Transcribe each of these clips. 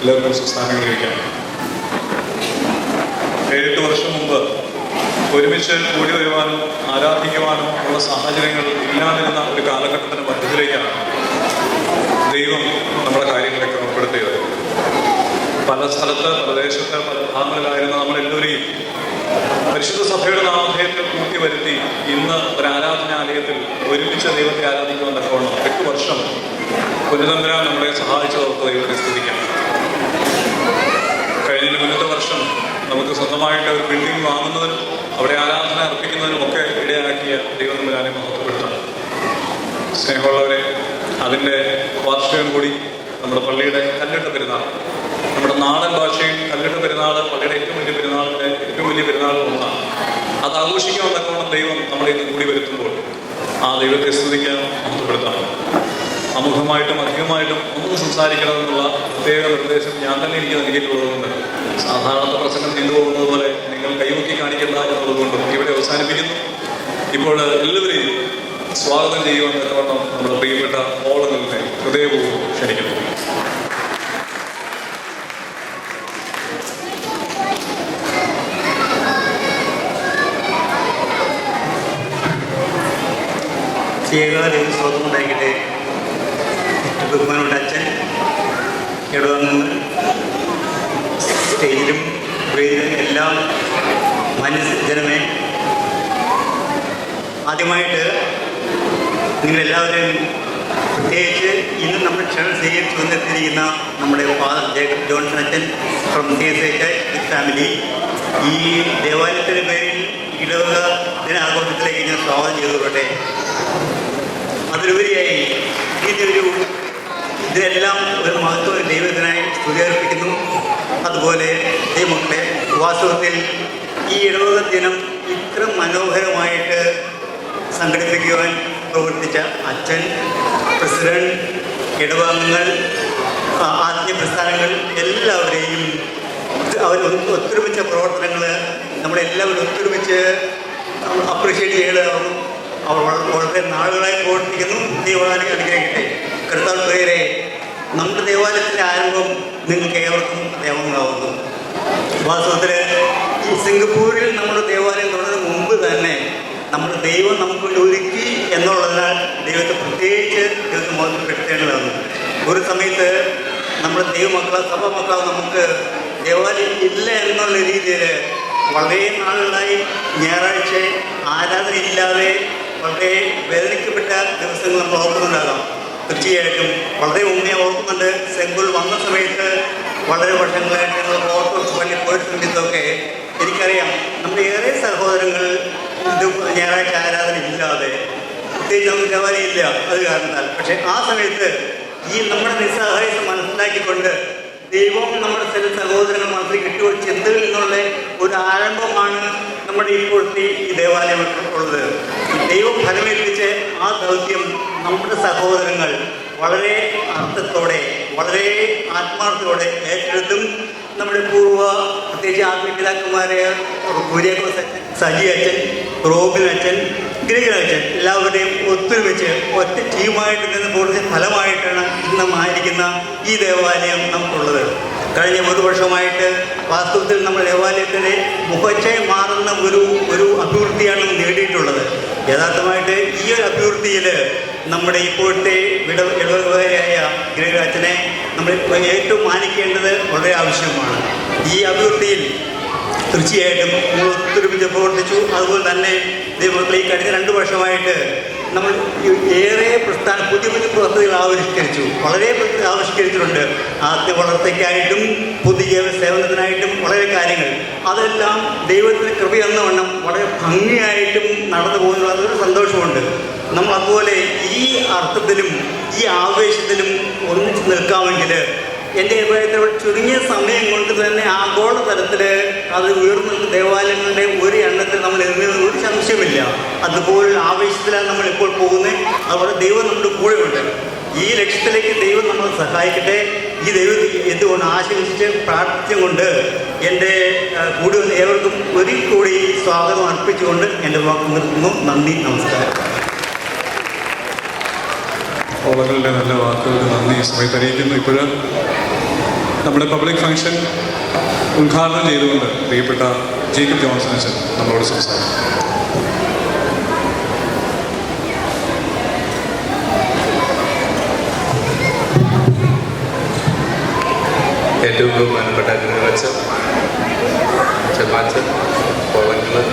എല്ലാവർക്കും സ്ഥാനങ്ങളിരിക്കാം. 7-8 വർഷം മുമ്പ് ഒരുമിച്ച് കൂടി വരുവാനും ആരാധിക്കുവാനും ഉള്ള സാഹചര്യങ്ങൾ ഇല്ലാതിരുന്ന ഒരു കാലഘട്ടത്തിന് മധ്യത്തിലേക്കാണ് ദൈവം നമ്മുടെ കാര്യങ്ങളെ ക്രമപ്പെടുത്തിയത്. പല സ്ഥലത്ത്, പ്രദേശത്ത്, പല ഭാഗങ്ങളിലായിരുന്ന നമ്മളെല്ലാവരെയും പരിശുദ്ധ സഭയുടെ നാമധേയത്തിൽ കൂട്ടി വരുത്തി ഇന്ന് ഒരു ആരാധനാലയത്തിൽ ഒരുമിച്ച് ദൈവത്തെ ആരാധിക്കുവാൻ തക്കവണ്ണം 8 വർഷം പുനരന്തരാൻ നമ്മളെ സഹായിച്ചതോർത്ത് ദൈവത്തെ സ്തുതിക്കാം. കഴിഞ്ഞ മുന്നത്തെ വർഷം നമുക്ക് സ്വന്തമായിട്ട് ഒരു ബിൽഡിംഗ് വാങ്ങുന്നതിനും അവിടെ ആരാധന അർപ്പിക്കുന്നതിനും ഒക്കെ ഇടയാക്കിയ ദൈവം തമ്പുരാനെ മഹത്വപ്പെടുത്താം. സ്നേഹമുള്ളവരെ, അതിൻ്റെ വാർഷികം കൂടി നമ്മുടെ പള്ളിയുടെ കല്ലിട്ട പെരുന്നാൾ, നമ്മുടെ നാടൻ ഭാഷയിൽ കല്ലിട്ട പെരുന്നാൾ പള്ളിയുടെ ഏറ്റവും വലിയ പെരുന്നാൾ ഒന്നാണ്. അത് ആഘോഷിക്കാൻ തക്കവണ്ണം ദൈവം നമ്മളെ ഇന്ന് കൂടി വരുത്തുമ്പോൾ ആ ദൈവത്തെ സ്തുതിക്കാൻ മഹത്വപ്പെടുത്താം. അമുഖമായിട്ടും അധികമായിട്ടും ഒന്നും സംസാരിക്കണമെന്നുള്ള പ്രത്യേക നിർദ്ദേശം ഞാൻ തന്നെ എനിക്ക് നൽകിയിട്ടുള്ളതുകൊണ്ട് സാധാരണ പ്രസംഗം നീണ്ടുപോകുന്നത് പോലെ നിങ്ങൾ കൈമുക്കി കാണിക്കേണ്ട എന്നുള്ളതുകൊണ്ടും ഇവിടെ അവസാനിപ്പിക്കുന്നു. ഇപ്പോൾ എല്ലാവരെയും സ്വാഗതം ചെയ്യുവാൻ തക്കവണ്ണം നമ്മുടെ പ്രിയപ്പെട്ട ഓളുകളിലെ ഹൃദയപൂർവ്വം ക്ഷണിക്കുന്നു. സ്വന്തമുണ്ടാക്കിയിട്ട് ബഹുമാനമുണ്ട് അച്ഛൻ, ഇടവന്ന് സ്റ്റേജിലും വേദിയിലും എല്ലാം മനസ്സജനമേ, ആദ്യമായിട്ട് നിങ്ങളെല്ലാവരും പ്രത്യേകിച്ച് ഇന്ന് നമ്മൾ ക്ഷണം സ്വീകരിച്ചു വന്നെത്തിയിരിക്കുന്ന നമ്മുടെ ഫാദർ ജേക്കബ് ജോൺസൺ അച്ഛൻ ഫ്രം CSH ഫാമിലി, ഈ ദേവാലയത്തിൻ്റെ പേരിൽ ഇടവക ദിനാഘോഷത്തിലേക്ക് ഞാൻ സ്വാഗതം ചെയ്തുകൊള്ളട്ടെ. അതിലുപരിയായി ഇതിനെല്ലാം ഒരു മഹത്വ ദൈവത്തിനായി സ്തുതി അർപ്പിക്കുന്നു. അതുപോലെ ദൈവമക്കളെ, വാസ്തവത്തിൽ ഈ ഇടവക ദിനം ഇത്ര മനോഹരമായിട്ട് സംഘടിപ്പിക്കുവാൻ പ്രവർത്തിച്ച അച്ഛൻ, പ്രസിഡന്റ്, ഇടവകങ്ങൾ, ആത്മീയ പ്രസ്ഥാനങ്ങൾ എല്ലാവരെയും അവർ ഒത്തൊരുമിച്ച പ്രവർത്തനങ്ങൾ നമ്മളെല്ലാവരും ഒത്തൊരുമിച്ച് അപ്രീഷിയേറ്റ് ചെയ്യണം. അവർ വളരെ നാളുകളായി പ്രവർത്തിക്കുന്നു. ദൈവാലയം അനുഗ്രഹിക്കട്ടെ. കർത്താവ് പേരെ, നമ്മുടെ ദേവാലയത്തിൻ്റെ ആരംഭം നിങ്ങൾക്ക് ഏവർക്കും ദേവങ്ങളാവുന്നു. വാസ്തവത്തിൽ ഈ സിംഗപ്പൂരിൽ നമ്മുടെ ദേവാലയം തുടങ്ങുന്നതിന് മുമ്പ് തന്നെ നമ്മുടെ ദൈവം നമുക്ക് ഒരുക്കി എന്നുള്ളതിനാൽ ദൈവത്തെ പ്രത്യേകിച്ച് ദൈവത്തെ മോചനപ്പെടുത്തേണ്ടതാണ്. ഒരു സമയത്ത് നമ്മുടെ ദൈവമക്കളോ സഭ മക്കളോ നമുക്ക് ദേവാലയം ഇല്ല എന്നുള്ള രീതിയിൽ വളരെ നാളുകളായി ഞായറാഴ്ച ആരാധനയില്ലാതെ വളരെ വേദനിക്കപ്പെട്ട ദിവസങ്ങൾ നമ്മൾ ഓർക്കുന്നുണ്ടാകാം. തീർച്ചയായിട്ടും വളരെ മുന്നേ ഓർക്കുന്നുണ്ട്. സെങ്കുൾ വന്ന സമയത്ത് വളരെ വർഷങ്ങളായിട്ട് ഞങ്ങൾ ഓർത്തഡോക്സ് പള്ളി പോയിട്ട് സമയത്തൊക്കെ എനിക്കറിയാം നമ്മുടെ ഏറെ സഹോദരങ്ങൾ ഇത് ഞായറാഴ്ച ആരാധന ഇല്ലാതെ, പ്രത്യേകിച്ച് നമുക്ക് ദേവാലയം ഇല്ല അത് കാരണത്താൽ. പക്ഷെ ആ സമയത്ത് ഈ നമ്മുടെ നിസ്സഹായത മനസ്സിലാക്കിക്കൊണ്ട് ദൈവം നമ്മുടെ ചില സഹോദരങ്ങൾ മനസ്സിൽ കിട്ടുകയും ചിന്തയിൽ നിന്നുള്ള ഒരു ആരംഭമാണ് നമ്മുടെ ഇപ്പോഴത്തെ ഈ ദേവാലയം ഉള്ളത്. ദൈവം ഫലമേൽപ്പിച്ച് ആ ദൗത്യം നമ്മുടെ സഹോദരങ്ങൾ വളരെ അർത്ഥത്തോടെ, വളരെ ആത്മാർത്ഥത്തോടെ ഏറ്റെടുത്തും നമ്മുടെ പ്രത്യേകിച്ച് ആത്മീയപിതാക്കന്മാരെ കുര്യാക്കോസ് സജി അച്ഛൻ, റോബിൻ അച്ഛൻ, ഗിരിജൻ എല്ലാവരുടെയും ഒത്തൊരുമിച്ച് ഒറ്റ ടീമായിട്ട് നിന്ന് കൂടുതൽ ഫലമായിട്ടാണ് ഇന്ന് ആയിരിക്കുന്ന ഈ ദേവാലയം നമുക്കുള്ളത്. കഴിഞ്ഞ 1 വർഷമായിട്ട് വാസ്തവത്തിൽ നമ്മുടെ ദേവാലയത്തിൻ്റെ മുഖച്ഛായ മാറുന്ന ഒരു അഭിവൃദ്ധിയാണ് നേടിയിട്ടുള്ളത്. യഥാർത്ഥമായിട്ട് ഈ ഒരു അഭിവൃദ്ധിയിൽ നമ്മുടെ ഇപ്പോഴത്തെ ഇടവകയായ ഗിരിജനെ നമ്മൾ ഏറ്റവും മാനിക്കേണ്ടത് വളരെ ആവശ്യമാണ്. ഈ അഭിവൃദ്ധിയിൽ തീർച്ചയായിട്ടും നമ്മൾ ഒത്തൊരുമിച്ച് പ്രവർത്തിച്ചു. അതുപോലെ തന്നെ ദൈവമക്കളെ ഈ കഴിഞ്ഞ 2 വർഷമായിട്ട് നമ്മൾ ഏറെ പുതിയ പുതിയ പദ്ധതികൾ ആവിഷ്കരിച്ചു, വളരെ ആവിഷ്കരിച്ചിട്ടുണ്ട്. ആദ്യ വളർത്തയ്ക്കായിട്ടും പുതിയ സേവനത്തിനായിട്ടും വളരെ കാര്യങ്ങൾ, അതെല്ലാം ദൈവത്തിൻ്റെ കൃപയെന്ന വണ്ണം വളരെ ഭംഗിയായിട്ടും നടന്നു പോകുന്നത് അതൊരു സന്തോഷമുണ്ട്. നമ്മൾ അതുപോലെ ഈ അർത്ഥത്തിലും ഈ ആവേശത്തിലും ഒന്നിച്ച് നിൽക്കാമെങ്കിൽ എൻ്റെ അഭിപ്രായത്തിൽ ചുരുങ്ങിയ സമയം കൊണ്ട് തന്നെ ആഗോള തലത്തിൽ അത് ഉയർന്നു നിൽക്കുന്ന ദേവാലയങ്ങളുടെ ഒരു എണ്ണത്തിൽ നമ്മൾ എഴുതുന്നത് ഒരു സംശയമില്ല. അതുപോലുള്ള ആവേശത്തിലാണ് നമ്മളിപ്പോൾ പോകുന്നത്. അതുപോലെ ദൈവം നമ്മുടെ കൂടെയുണ്ട്. ഈ ലക്ഷ്യത്തിലേക്ക് ദൈവം നമ്മളെ സഹായിക്കട്ടെ. ഈ ദൈവം എന്തുകൊണ്ട് ആശംസിച്ച് പ്രാർത്ഥിച്ചുകൊണ്ട് എൻ്റെ കൂടി വന്ന ഏവർക്കും ഒരിക്കൽ കൂടി സ്വാഗതം അർപ്പിച്ചുകൊണ്ട് എൻ്റെ വാക്ക് നിർത്തുന്നു. നന്ദി, നമസ്കാരം. ഓളങ്ങളുടെ നല്ല വാക്കുകൾക്ക് നന്ദി സമയത്ത് അറിയിക്കുന്നു. ഇപ്പോൾ നമ്മുടെ പബ്ലിക് ഫംഗ്ഷൻ ഉദ്ഘാടനം ചെയ്തുകൊണ്ട് പ്രിയപ്പെട്ട ജേക്കബ് ജോൺസൺ അച്ഛൻ നമ്മളോട് സംസാരിക്കും. ഏറ്റവും ബഹുമാനപ്പെട്ട അച്ഛൻ, ചെമ്മാച്ചൻ, പോവങ്ങൾ,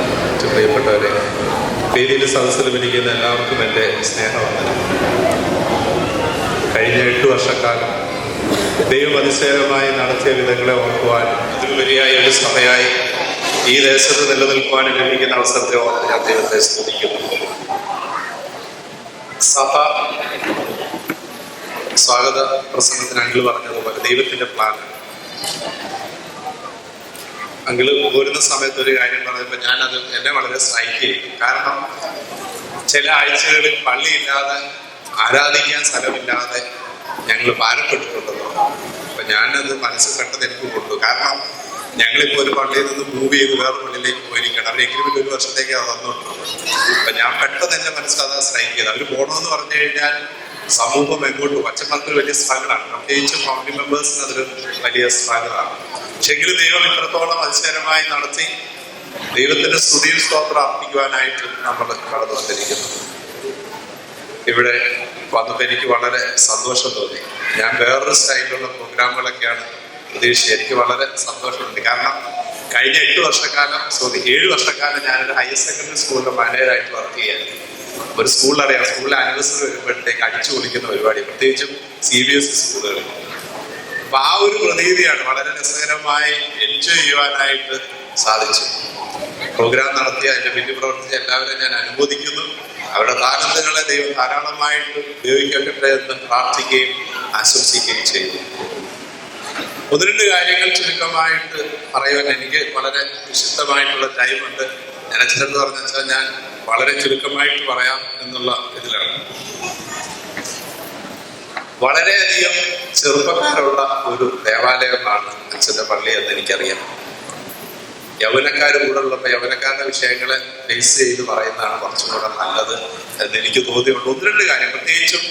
പ്രിയപ്പെട്ടവരെ, വേദിയിൽ സദസ്സിൽ ഇരിക്കുന്ന എല്ലാവർക്കും എൻ്റെ സ്നേഹവന്ദനം. കഴിഞ്ഞ 8 വർഷക്കാലം ദൈവം അതിശയമായി നടത്തിയ വിധങ്ങളെ ഓർക്കുവാൻ, ഇതിലുപരിയായ ഒരു സഭയായി ഈ ദേശത്ത് നിലനിൽക്കുവാനും ലഭിക്കുന്ന അവസരത്തെ ഓർത്ത് ഞാൻ ദൈവത്തെ സ്തുതിക്കുന്നു. സഭ സ്വാഗത പ്രസംഗത്തിന് അങ്കിള് പറഞ്ഞതുപോലെ ദൈവത്തിന്റെ പ്ലാൻ. അങ്കിള് പോരുന്ന സമയത്ത് ഒരു കാര്യം പറഞ്ഞപ്പോൾ ഞാനത് എന്നെ വളരെ സ്ട്രൈക്ക് ചെയ്തു. കാരണം ചില ആഴ്ചകളിൽ പള്ളിയില്ലാതെ ആരാധിക്കാൻ സ്ഥലമില്ലാതെ ഞങ്ങൾ ഭാരപ്പെട്ടിട്ടുണ്ടെന്നോ. അപ്പൊ ഞാനത് മനസ്സിൽ പെട്ടെന്ന് എനിക്ക് കൊണ്ടു. കാരണം ഞങ്ങളിപ്പോൾ ഒരു പള്ളിയിൽ നിന്ന് മൂവ് ചെയ്ത് വേറെ പള്ളിയിലേക്ക് പോയിരിക്കണം. അവർ എഗ്രിമെന്റ് 1 വർഷത്തേക്ക് അത് തന്നിട്ടുണ്ട്. അപ്പൊ ഞാൻ പെട്ടെന്ന് എന്റെ മനസ്സിൽ അത് സ്ട്രൈക്ക് ചെയ്ത്. അവർ പോകണമെന്ന് പറഞ്ഞു കഴിഞ്ഞാൽ സമൂഹം എങ്ങോട്ട് അച്ഛന്മാർക്ക് വലിയ സ്ട്രഗിളാണ്, പ്രത്യേകിച്ച് ഫാമിലി മെമ്പേഴ്സിന് അതൊരു വലിയ സ്ട്രഗിളാണ്. പക്ഷെങ്കിലും ദൈവം ഇത്രത്തോളം അതിശയമായി നടത്തി ദൈവത്തിന്റെ സ്തുതിയും സ്തോത്രം അർപ്പിക്കുവാനായിട്ട് നമ്മൾ കടന്നു വന്നിരിക്കുന്നു. ഇവിടെ വന്നപ്പോൾ എനിക്ക് വളരെ സന്തോഷം തോന്നി. ഞാൻ വേറൊരു സ്റ്റൈലിലുള്ള പ്രോഗ്രാമുകളൊക്കെയാണ് പ്രതീക്ഷിച്ചത്. എനിക്ക് വളരെ സന്തോഷമുണ്ട്. കാരണം കഴിഞ്ഞ 7 വർഷക്കാലം ഞാനൊരു ഹയർ സെക്കൻഡറി സ്കൂളിലെ മാനേജറായിട്ട് വർക്ക് ചെയ്യായിരുന്നു. ഒരു സ്കൂളിലറിയാം, സ്കൂളിലെ ആനിവേഴ്സറി വരുമ്പോഴത്തേക്ക് അടിച്ചു പൊളിക്കുന്ന പരിപാടി, പ്രത്യേകിച്ചും CBSE സ്കൂളുകളിൽ. അപ്പൊ ആ ഒരു പ്രതീതിയാണ് വളരെ രസകരമായി എൻജോയ് ചെയ്യുവാനായിട്ട് സാധിച്ചു. പ്രോഗ്രാം നടത്തി അതിന്റെ പിന്നിൽ പ്രവർത്തിച്ച എല്ലാവരെയും ഞാൻ അനുമോദിക്കുന്നു. അവരുടെ താലന്തുകളെ ദൈവം ധാരാളമായിട്ട് ഉപയോഗിക്കട്ടെ എന്ന് പ്രാർത്ഥിക്കുകയും ആശംസിക്കുകയും ചെയ്തു. 1-2 കാര്യങ്ങൾ ചുരുക്കമായിട്ട് പറയുവാൻ എനിക്ക് വളരെ വിശുദ്ധമായിട്ടുള്ള ടൈമുണ്ട്. ഞാൻ അച്ഛനോട് പറഞ്ഞ വെച്ചാൽ ഞാൻ വളരെ ചുരുക്കമായിട്ട് പറയാം എന്നുള്ള ഇതിലാണ്. വളരെയധികം ചെറുപ്പക്കാരുള്ള ഒരു ദേവാലയമാണ് അച്ഛൻ്റെ പള്ളി എന്ന് എനിക്കറിയാം. യൗവനക്കാർ കൂടെ ഉള്ളപ്പോൾ യൗവനക്കാരുടെ വിഷയങ്ങളെ ഫേസ് ചെയ്ത് പറയുന്നതാണ് കുറച്ചും കൂടെ നല്ലത് എന്ന് എനിക്ക് തോന്നിയുണ്ട്. 1-2 കാര്യം, പ്രത്യേകിച്ചും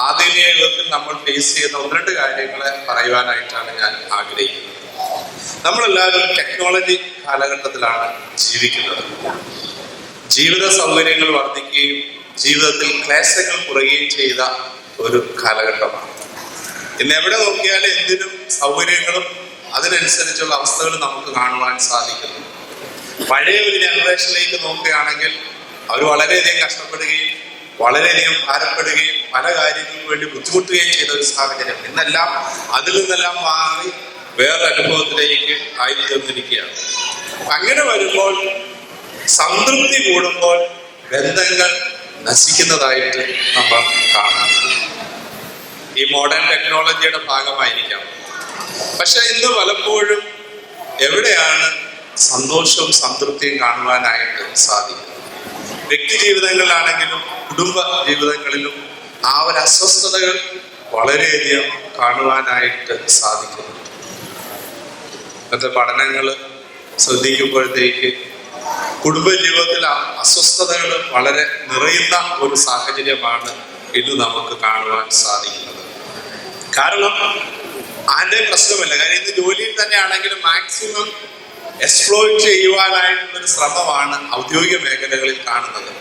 ആധുനിക യുഗത്തിൽ നമ്മൾ ഫേസ് ചെയ്യുന്ന 1-2 കാര്യങ്ങളെ പറയുവാനായിട്ടാണ് ഞാൻ ആഗ്രഹിക്കുന്നത്. നമ്മളെല്ലാവരും ടെക്നോളജി കാലഘട്ടത്തിലാണ് ജീവിക്കുന്നത്. ജീവിത സൗകര്യങ്ങൾ വർദ്ധിക്കുകയും ജീവിതത്തിൽ ക്ലേശങ്ങൾ കുറയുകയും ചെയ്ത ഒരു കാലഘട്ടമാണ്. ഇന്ന് എവിടെ നോക്കിയാലും എന്തിനും സൗകര്യങ്ങളും അതിനനുസരിച്ചുള്ള അവസ്ഥകൾ നമുക്ക് കാണുവാൻ സാധിക്കുന്നു. പഴയ ഒരു ജനറേഷനിലേക്ക് നോക്കുകയാണെങ്കിൽ അവർ വളരെയധികം കഷ്ടപ്പെടുകയും വളരെയധികം ഭാരപ്പെടുകയും പല കാര്യങ്ങൾക്ക് വേണ്ടി ബുദ്ധിമുട്ടുകയും ചെയ്ത ഒരു സാഹചര്യം. ഇന്നെല്ലാം അതിൽ നിന്നെല്ലാം മാറി വേറെ അനുഭവത്തിലേക്ക് ആയിത്തീർന്നിരിക്കുകയാണ്. അങ്ങനെ വരുമ്പോൾ സംതൃപ്തി കൂടുമ്പോൾ ബന്ധങ്ങൾ നശിക്കുന്നതായിട്ട് നമ്മൾ കാണാം. ഈ മോഡേൺ ടെക്നോളജിയുടെ ഭാഗമായിരിക്കാം. പക്ഷെ ഇന്ന് പലപ്പോഴും എവിടെയാണ് സന്തോഷവും സംതൃപ്തിയും കാണുവാനായിട്ട് സാധിക്കുന്നത്? വ്യക്തി ജീവിതങ്ങളിലാണെങ്കിലും കുടുംബ ജീവിതങ്ങളിലും ആ ഒരു അസ്വസ്ഥതകൾ വളരെയധികം കാണുവാനായിട്ട് സാധിക്കുന്നു. ഇന്നത്തെ പഠനങ്ങൾ ശ്രദ്ധിക്കുമ്പോഴത്തേക്ക് കുടുംബജീവിതത്തിൽ അസ്വസ്ഥതകൾ വളരെ നിറയുന്ന ഒരു സാഹചര്യമാണ് ഇന്ന് നമുക്ക് കാണുവാൻ സാധിക്കുന്നത്. കാരണം ആരുടെ പ്രശ്നമല്ല, കാര്യം ഇന്ന് ജോലിയിൽ തന്നെ ആണെങ്കിലും മാക്സിമം എക്സ്പ്ലോയിറ്റ് ചെയ്യുവാനായിട്ടുള്ളൊരു ശ്രമമാണ് ഔദ്യോഗിക മേഖലകളിൽ കാണുന്നത്.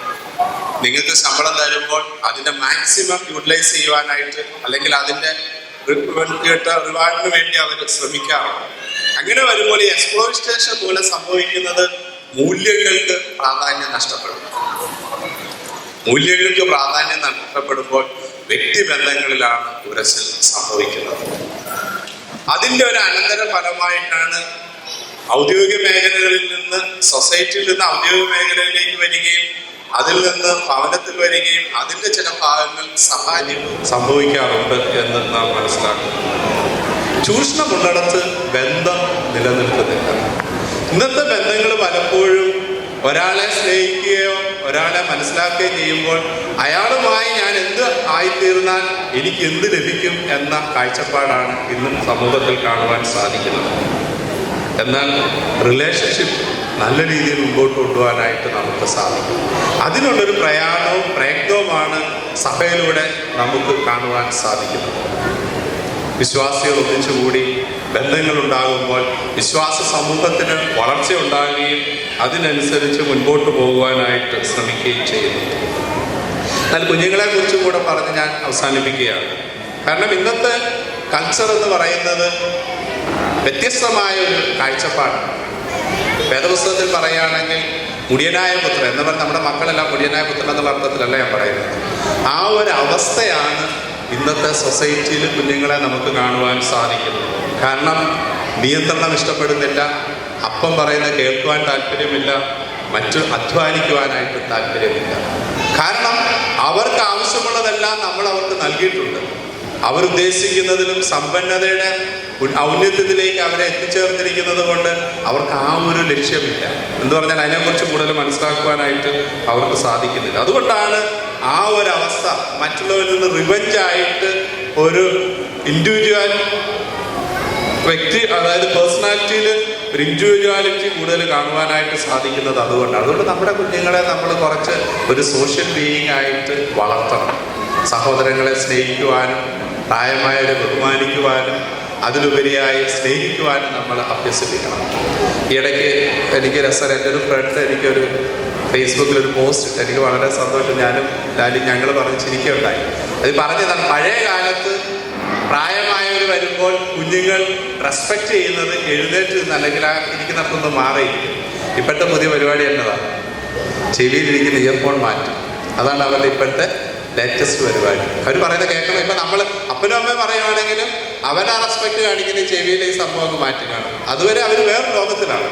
നിങ്ങൾക്ക് ശമ്പളം തരുമ്പോൾ അതിന്റെ മാക്സിമം യൂട്ടിലൈസ് ചെയ്യുവാനായിട്ട് അല്ലെങ്കിൽ അതിന്റെ റിവാർഡിന് വേണ്ടി അവർ ശ്രമിക്കാറുണ്ട്. അങ്ങനെ വരുമ്പോൾ ഈ എക്സ്പ്ലോയിറ്റേഷൻ മൂലം സംഭവിക്കുന്നത് മൂല്യങ്ങൾക്ക് പ്രാധാന്യം നഷ്ടപ്പെടും. മൂല്യങ്ങൾക്ക് പ്രാധാന്യം നഷ്ടപ്പെടുമ്പോൾ വ്യക്തിബന്ധങ്ങളിലാണ് ഉരസൽ സംഭവിക്കുന്നത്. അതിൻ്റെ ഒരു അനന്തര ഫലമായിട്ടാണ് ഔദ്യോഗിക മേഖലകളിൽ നിന്ന്, സൊസൈറ്റിയിൽ നിന്ന് ഔദ്യോഗിക മേഖലയിലേക്ക് വരികയും അതിൽ നിന്ന് ഭവനത്തിൽ വരികയും അതിൻ്റെ ചില ഭാഗങ്ങൾ സഹായം സംഭവിക്കാറുണ്ട് എന്ന് നാം മനസ്സിലാക്കുന്നു. ചൂഷണമുള്ളിടത്ത് ബന്ധം നിലനിൽക്കുന്നില്ല. ഇന്നത്തെ ബന്ധങ്ങൾ പലപ്പോഴും ഒരാളെ സ്നേഹിക്കുകയോ ഒരാളെ മനസ്സിലാക്കുകയോ ചെയ്യുമ്പോൾ അയാളുമായി ഞാൻ എന്ത് ആയിത്തീർന്നാൽ എനിക്ക് എന്ത് ലഭിക്കും എന്ന കാഴ്ചപ്പാടാണ് ഇന്നും സമൂഹത്തിൽ കാണുവാൻ സാധിക്കുന്നത്. എന്നാൽ റിലേഷൻഷിപ്പ് നല്ല രീതിയിൽ മുമ്പോട്ട് കൊണ്ടുപോകാനായിട്ട് നമുക്ക് സാധിക്കും. അതിനുള്ളൊരു പ്രയത്നവുമാണ് സഭയിലൂടെ നമുക്ക് കാണുവാൻ സാധിക്കുന്നത്. വിശ്വാസികൾ ഒന്നിച്ചുകൂടി ബന്ധങ്ങളുണ്ടാകുമ്പോൾ വിശ്വാസ സമൂഹത്തിന് വളർച്ച ഉണ്ടാകുകയും അതിനനുസരിച്ച് മുൻപോട്ട് പോകുവാനായിട്ട് ശ്രമിക്കുകയും ചെയ്യുന്നു. എന്നാൽ കുഞ്ഞുങ്ങളെ കുറിച്ചും കൂടെ പറഞ്ഞ് ഞാൻ അവസാനിപ്പിക്കുകയാണ്. കാരണം ഇന്നത്തെ കൾച്ചർ എന്ന് പറയുന്നത് വ്യത്യസ്തമായ ഒരു കാഴ്ചപ്പാടാണ്. വേദപുസ്തകത്തിൽ പറയുകയാണെങ്കിൽ മുടിയനായ പുത്രൻ എന്ന് പറഞ്ഞാൽ നമ്മുടെ മക്കളെല്ലാം മുടിയനായ പുത്രൻ എന്നുള്ള അർത്ഥത്തിലല്ല ഞാൻ പറയുന്നത്. ആ ഒരു അവസ്ഥയാണ് ഇന്നത്തെ സൊസൈറ്റിയിൽ കുഞ്ഞുങ്ങളെ നമുക്ക് കാണുവാൻ സാധിക്കുന്നത്. കാരണം നിയന്ത്രണം ഇഷ്ടപ്പെടുന്നില്ല, അപ്പം പറയുന്നത് കേൾക്കുവാൻ താല്പര്യമില്ല, മറ്റു അധ്വാനിക്കുവാനായിട്ട് താല്പര്യമില്ല. കാരണം അവർക്ക് ആവശ്യമുള്ളതെല്ലാം നമ്മൾ അവർക്ക് നൽകിയിട്ടുണ്ട്. അവരുദ്ദേശിക്കുന്നതിലും സമ്പന്നതയുടെ ഔന്നത്യത്തിലേക്ക് അവരെ എത്തിച്ചേർന്നിരിക്കുന്നത് കൊണ്ട് അവർക്ക് ആ ഒരു ലക്ഷ്യമില്ല. എന്ന് പറഞ്ഞാൽ അതിനെക്കുറിച്ച് കൂടുതൽ മനസ്സിലാക്കുവാനായിട്ട് അവർക്ക് സാധിക്കുന്നില്ല. അതുകൊണ്ടാണ് ആ ഒരു അവസ്ഥ മറ്റുള്ളവരിൽ നിന്ന് റിവെഞ്ചായിട്ട് ഒരു ഇൻഡിവിജ്വൽ വ്യക്തി, അതായത് പേഴ്സണാലിറ്റിയിൽ ഒരു ഇൻഡിവിജ്വാലിറ്റി കൂടുതൽ കാണുവാനായിട്ട് സാധിക്കുന്നത് അതുകൊണ്ടാണ്. അതുകൊണ്ട് നമ്മുടെ കുഞ്ഞുങ്ങളെ നമ്മൾ കുറച്ച് ഒരു സോഷ്യൽ ബീയിങ് ആയിട്ട് വളർത്തണം. സഹോദരങ്ങളെ സ്നേഹിക്കുവാനും പ്രായമായവരെ ബഹുമാനിക്കുവാനും അതിലുപരിയായി സ്നേഹിക്കുവാനും നമ്മൾ അഭ്യസിപ്പിക്കണം. ഈയിടയ്ക്ക് എനിക്ക് രസം, എൻ്റെ ഒരു ഫ്രണ്ട് എനിക്കൊരു ഫേസ്ബുക്കിലൊരു പോസ്റ്റ് ഇട്ട്, എനിക്ക് വളരെ സന്തോഷം. ഞാനും ലാലും ഞങ്ങൾ പറഞ്ഞ് ചിരിക്കുകയുണ്ടായി. അത് പറഞ്ഞതാണ്, പഴയ കാലത്ത് പ്രായമായവർ വരുമ്പോൾ കുഞ്ഞുങ്ങൾ റെസ്പെക്റ്റ് ചെയ്യുന്നത് എഴുന്നേറ്റ് നിന്ന് അല്ലെങ്കിൽ ആ ഇരിക്കുന്നിടത്തൊന്ന് മാറിയിരിക്കും. ഇപ്പോഴത്തെ പുതിയ പരിപാടി എന്നതാണ് ചെവിയിലിരിക്കുന്ന ഇയർഫോൺ മാറ്റും. അതാണ് അവരുടെ ഇപ്പോഴത്തെ ലേറ്റസ്റ്റ് പരിപാടി. അവർ പറയുന്നത് കേൾക്കണം. ഇപ്പം നമ്മൾ അപ്പനും അമ്മയും പറയുവാണെങ്കിലും അവരാ റെസ്പെക്ട് കാണിക്കുന്ന ചെവിയിലെ ഈ സംഭവമൊക്കെ മാറ്റി കാണും. അതുവരെ അവർ വേറെ ലോകത്തിലാണ്.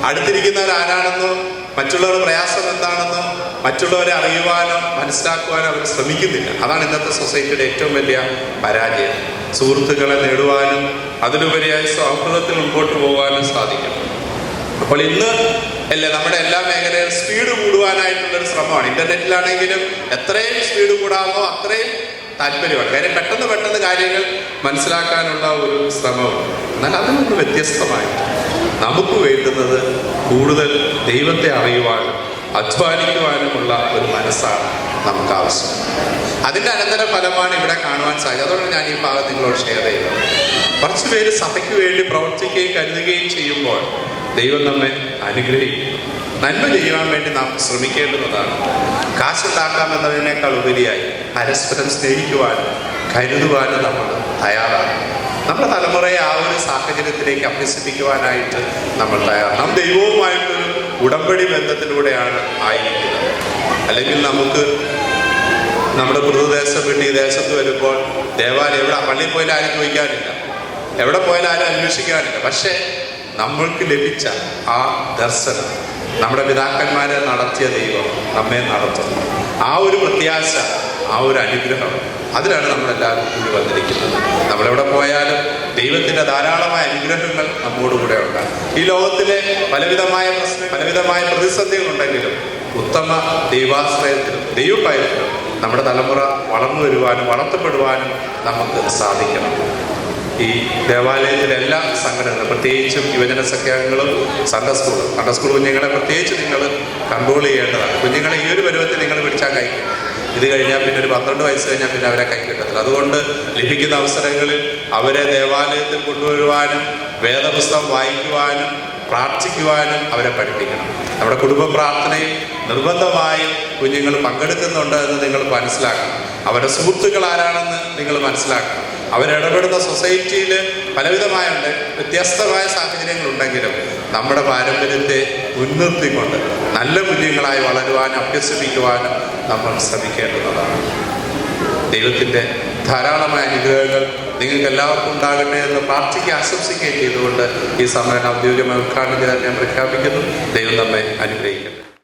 അടുത്തിരിക്കുന്നവർ ആരാണെന്നോ മറ്റുള്ളവരുടെ പ്രയാസം എന്താണെന്നോ മറ്റുള്ളവരെ അറിയുവാനോ മനസ്സിലാക്കുവാനോ അവർ ശ്രമിക്കുന്നില്ല. അതാണ് ഇന്നത്തെ സൊസൈറ്റിയുടെ ഏറ്റവും വലിയ പരാജയം. സുഹൃത്തുക്കളെ നേടുവാനും അതിലുപരിയായി സൗഹൃദത്തിൽ മുമ്പോട്ട് പോകാനും സാധിക്കണം. അപ്പോൾ ഇന്ന് അല്ലേ നമ്മുടെ എല്ലാ മേഖലയിലും സ്പീഡ് കൂടുവാനായിട്ടുള്ളൊരു ശ്രമമാണ്. ഇൻ്റർനെറ്റിലാണെങ്കിലും എത്രയും സ്പീഡ് കൂടാമോ അത്രയും താല്പര്യമാണ്. കാര്യം പെട്ടെന്ന് കാര്യങ്ങൾ മനസ്സിലാക്കാനുള്ള ഒരു ശ്രമമുണ്ട്. എന്നാൽ അതിൽ നിന്ന് വ്യത്യസ്തമായിട്ട് നമുക്ക് വേണ്ടുന്നത് കൂടുതൽ ദൈവത്തെ അറിയുവാനും അധ്വാനിക്കുവാനുമുള്ള ഒരു മനസ്സാണ് നമുക്ക് ആവശ്യം. അതിൻ്റെ അനന്തര ഫലമാണ് ഇവിടെ കാണുവാൻ സാധിച്ചത്. അതുകൊണ്ട് ഞാൻ ഈ ഭാഗം നിങ്ങളോട് ഷെയർ ചെയ്യുന്നത്. കുറച്ച് പേര് സഭയ്ക്ക് വേണ്ടി പ്രവർത്തിക്കുകയും കരുതുകയും ചെയ്യുമ്പോൾ ദൈവം നമ്മെ അനുഗ്രഹിക്കും. നന്മ ചെയ്യുവാൻ വേണ്ടി നാം ശ്രമിക്കേണ്ടുന്നതാണ്. കാശുണ്ടാക്കാമെന്നതിനേക്കാൾ ഉപരിയായി പരസ്പരം സ്നേഹിക്കുവാനും കരുതുവാനും നമ്മൾ തയ്യാറാണ്. നമ്മുടെ തലമുറയെ ആ ഒരു സാഹചര്യത്തിലേക്ക് അഭ്യസിപ്പിക്കുവാനായിട്ട് നമ്മൾ തയ്യാറാണ്. നാം ദൈവവുമായിട്ടൊരു ഉടമ്പടി ബന്ധത്തിലൂടെയാണ് ആയിരിക്കുന്നത്. അല്ലെങ്കിൽ നമുക്ക് നമ്മുടെ മൃതദേശം വിട്ട് ഈ ദേശത്ത് വരുമ്പോൾ ദേവാലയം എവിടെ പള്ളിയിൽ പോയാലും ആരും ചോദിക്കാനില്ല, എവിടെ പോയാലും ആരും അന്വേഷിക്കാനില്ല. പക്ഷേ നമ്മൾക്ക് ലഭിച്ച ആ ദർശനം, നമ്മുടെ പിതാക്കന്മാരെ നടത്തിയ ദൈവം നമ്മെ നടത്തുന്നു. ആ ഒരു പ്രത്യാശ, ആ ഒരു അനുഗ്രഹം, അതിലാണ് നമ്മളെല്ലാവരും കൂടി വന്നിരിക്കുന്നത്. നമ്മളെവിടെ പോയാലും ദൈവത്തിൻ്റെ ധാരാളമായ അനുഗ്രഹങ്ങൾ നമ്മോടുകൂടെ ഉണ്ടാകും. ഈ ലോകത്തിലെ പലവിധമായ പ്രതിസന്ധികളുണ്ടെങ്കിലും ഉത്തമ ദൈവാശ്രയത്തിലും ദൈവഭയത്തിലും നമ്മുടെ തലമുറ വളർന്നു വരുവാനും വളർത്തപ്പെടുവാനും നമുക്ക് സാധിക്കണം. ഈ ദേവാലയത്തിലെ എല്ലാ സംഘടനകളും, പ്രത്യേകിച്ചും യുവജന സഖ്യങ്ങളും സൺഡേ സ്കൂൾ കുഞ്ഞുങ്ങളെ പ്രത്യേകിച്ച് നിങ്ങൾ കൺട്രോൾ ചെയ്യേണ്ടതാണ്. കുഞ്ഞുങ്ങളെ ഈ ഒരു പരുവത്തിൽ നിങ്ങൾ പിടിച്ചാൽ കഴിക്കും. ഇത് കഴിഞ്ഞാൽ പിന്നെ ഒരു 12 വയസ്സ് കഴിഞ്ഞാൽ പിന്നെ അവരെ കൈ കിട്ടത്തില്ല. അതുകൊണ്ട് ലഭിക്കുന്ന അവസരങ്ങളിൽ അവരെ ദേവാലയത്തിൽ കൊണ്ടുവരുവാനും വേദപുസ്തകം വായിക്കുവാനും പ്രാർത്ഥിക്കുവാനും അവരെ പഠിപ്പിക്കണം. നമ്മുടെ കുടുംബ പ്രാർത്ഥനയിൽ നിർബന്ധമായും കുഞ്ഞുങ്ങൾ പങ്കെടുക്കുന്നുണ്ട് എന്ന് നിങ്ങൾ മനസ്സിലാക്കണം. അവരുടെ സുഹൃത്തുക്കൾ ആരാണെന്ന് നിങ്ങൾ മനസ്സിലാക്കണം. അവരിടപെടുന്ന സൊസൈറ്റിയിൽ പലവിധമായുണ്ട്, വ്യത്യസ്തമായ സാഹചര്യങ്ങളുണ്ടെങ്കിലും നമ്മുടെ പാരമ്പര്യത്തെ മുൻനിർത്തിക്കൊണ്ട് നല്ല മൂല്യങ്ങളായി വളരുവാനും അഭ്യസിപ്പിക്കുവാനും നമ്മൾ ശ്രമിക്കേണ്ടതാണ്. ദൈവത്തിൻ്റെ ധാരാളമായ അനുഗ്രഹങ്ങൾ നിങ്ങൾക്ക് എല്ലാവർക്കും ഉണ്ടാകട്ടെ എന്ന് പ്രാർത്ഥിക്കുകയും ആശംസിക്കുകയും ചെയ്തുകൊണ്ട് ഈ സമ്മേളനം ഔദ്യോഗികമായി ഉദ്ഘാടനം ചെയ്താൽ ഞാൻ പ്രഖ്യാപിക്കുന്നു. ദൈവം നമ്മെ അനുഗ്രഹിക്കട്ടെ.